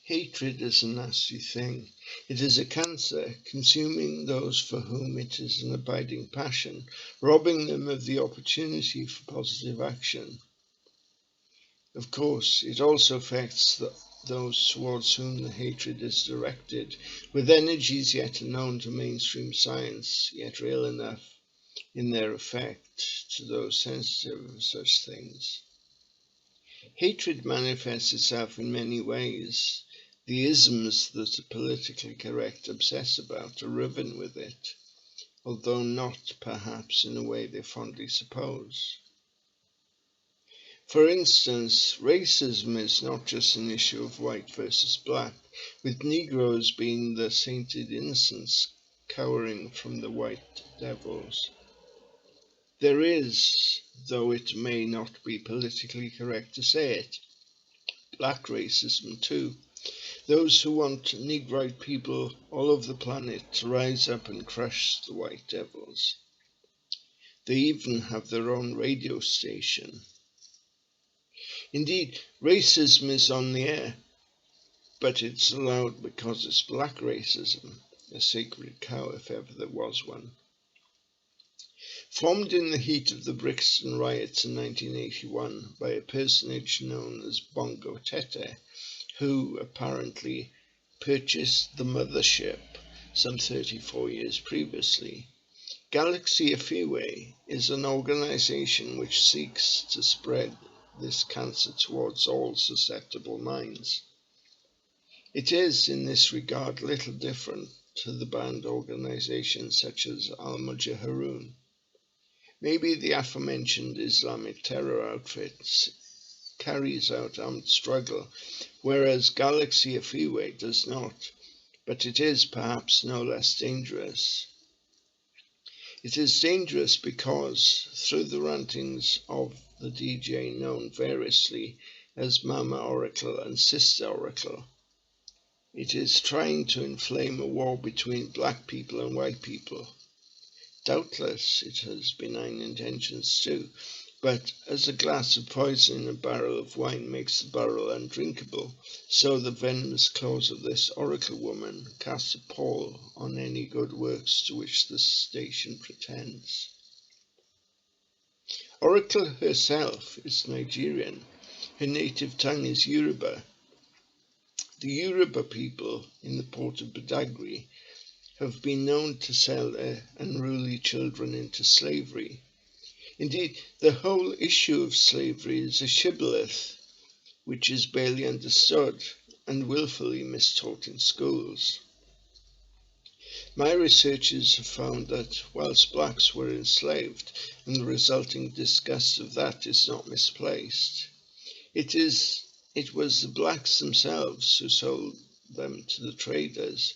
Hatred is a nasty thing. It is a cancer, consuming those for whom it is an abiding passion, robbing them of the opportunity for positive action. Of course, it also affects those towards whom the hatred is directed, with energies yet unknown to mainstream science, yet real enough in their effect to those sensitive of such things. Hatred manifests itself in many ways. The isms that the politically correct obsess about are riven with it, although not perhaps in a way they fondly suppose. For instance, racism is not just an issue of white versus black, with Negroes being the sainted innocents cowering from the white devils. There is, though it may not be politically correct to say it, black racism too. Those who want Negroid people all over the planet to rise up and crush the white devils. They even have their own radio station. Indeed, racism is on the air, but it's allowed because it's black racism, a sacred cow if ever there was one. Formed in the heat of the Brixton riots in 1981 by a personage known as Bongo Tete, who apparently purchased the mothership some 34 years previously. Galaxy Afiwe is an organization which seeks to spread this cancer towards all susceptible minds. It is, in this regard, little different to the banned organizations such as Al-Mujahirun. Maybe the aforementioned Islamic terror outfit carries out armed struggle, whereas Galaxy Afiwe does not, but it is perhaps no less dangerous. It is dangerous because, through the rantings of the DJ known variously as Mama Oracle and Sister Oracle, it is trying to inflame a war between black people and white people. Doubtless it has benign intentions too, but as a glass of poison in a barrel of wine makes the barrel undrinkable, so the venomous claws of this oracle woman cast a pall on any good works to which the station pretends. Oracle herself is Nigerian. Her native tongue is Yoruba. The Yoruba people in the port of Badagry have been known to sell their unruly children into slavery. Indeed, the whole issue of slavery is a shibboleth which is barely understood and willfully mistaught in schools. My researches have found that whilst blacks were enslaved, and the resulting disgust of that is not misplaced, it was the blacks themselves who sold them to the traders.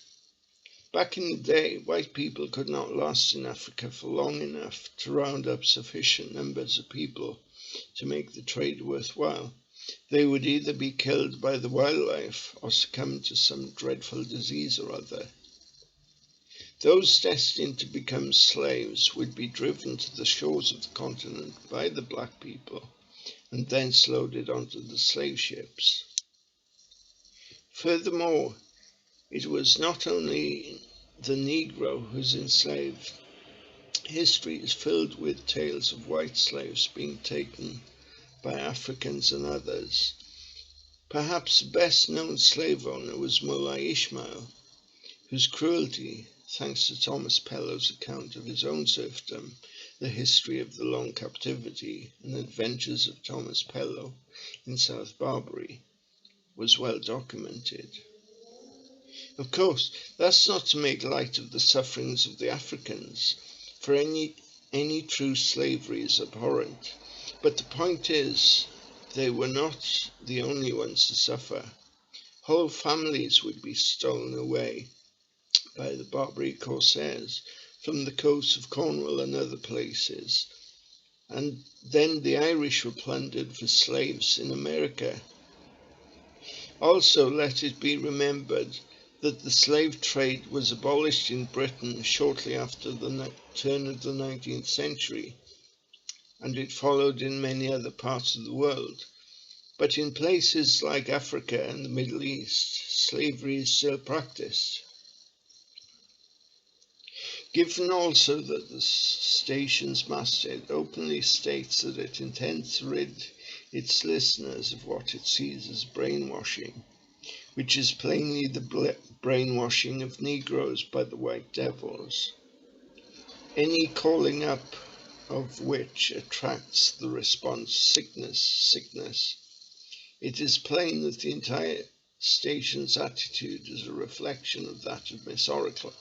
Back in the day, white people could not last in Africa for long enough to round up sufficient numbers of people to make the trade worthwhile. They would either be killed by the wildlife or succumb to some dreadful disease or other. Those destined to become slaves would be driven to the shores of the continent by the black people and thence loaded onto the slave ships. Furthermore, it was not only the Negro who was enslaved. History is filled with tales of white slaves being taken by Africans and others. Perhaps the best known slave owner was Mullah Ishmael, whose cruelty, thanks to Thomas Pello's account of his own serfdom, The History of the Long Captivity and Adventures of Thomas Pello in South Barbary, was well documented. Of course, that's not to make light of the sufferings of the Africans, for any true slavery is abhorrent. But the point is, they were not the only ones to suffer. Whole families would be stolen away by the Barbary corsairs from the coasts of Cornwall and other places. And then the Irish were plundered for slaves in America. Also, let it be remembered that the slave trade was abolished in Britain shortly after the turn of the 19th century, and it followed in many other parts of the world. But in places like Africa and the Middle East, slavery is still practiced. Given also that the station's masthead openly states that it intends to rid its listeners of what it sees as brainwashing, which is plainly the brainwashing of Negroes by the white devils, any calling up of which attracts the response, sickness, sickness, it is plain that the entire station's attitude is a reflection of that of Miss Oracle.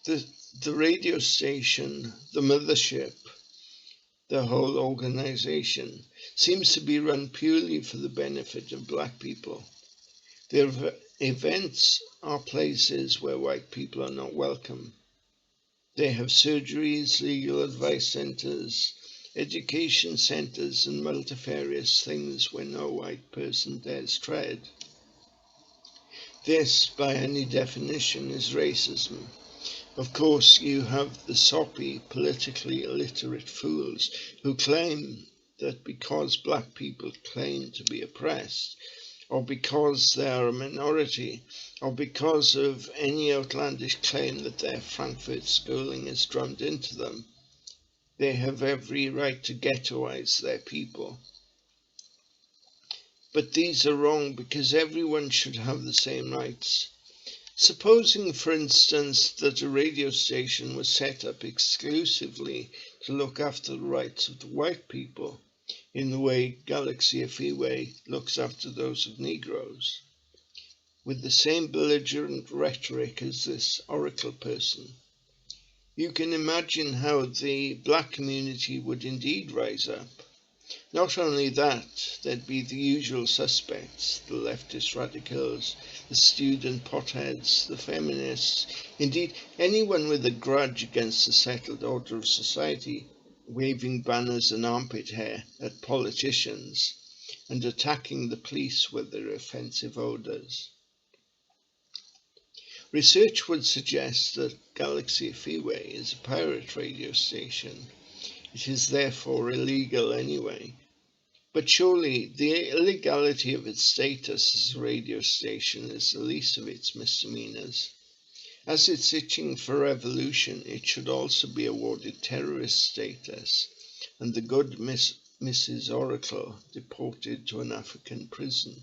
The radio station, the mothership, the whole organization, seems to be run purely for the benefit of black people. Their events are places where white people are not welcome. They have surgeries, legal advice centers, education centers, and multifarious things where no white person dares tread. This, by any definition, is racism. Of course, you have the soppy, politically illiterate fools who claim that because black people claim to be oppressed, or because they are a minority, or because of any outlandish claim that their Frankfurt schooling is drummed into them, they have every right to ghettoize their people. But these are wrong because everyone should have the same rights. Supposing, for instance, that a radio station was set up exclusively to look after the rights of the white people, in the way Galaxy Afiwe looks after those of Negroes, with the same belligerent rhetoric as this oracle person, you can imagine how the black community would indeed rise up. Not only that, there'd be the usual suspects, the leftist radicals, the student potheads, the feminists, indeed anyone with a grudge against the settled order of society, waving banners and armpit hair at politicians and attacking the police with their offensive odours. Research would suggest that Galaxy Afiwe is a pirate radio station. It is therefore illegal anyway. But surely the illegality of its status as a radio station is the least of its misdemeanors. As it's itching for revolution, it should also be awarded terrorist status, and the good Mrs. Oracle deported to an African prison.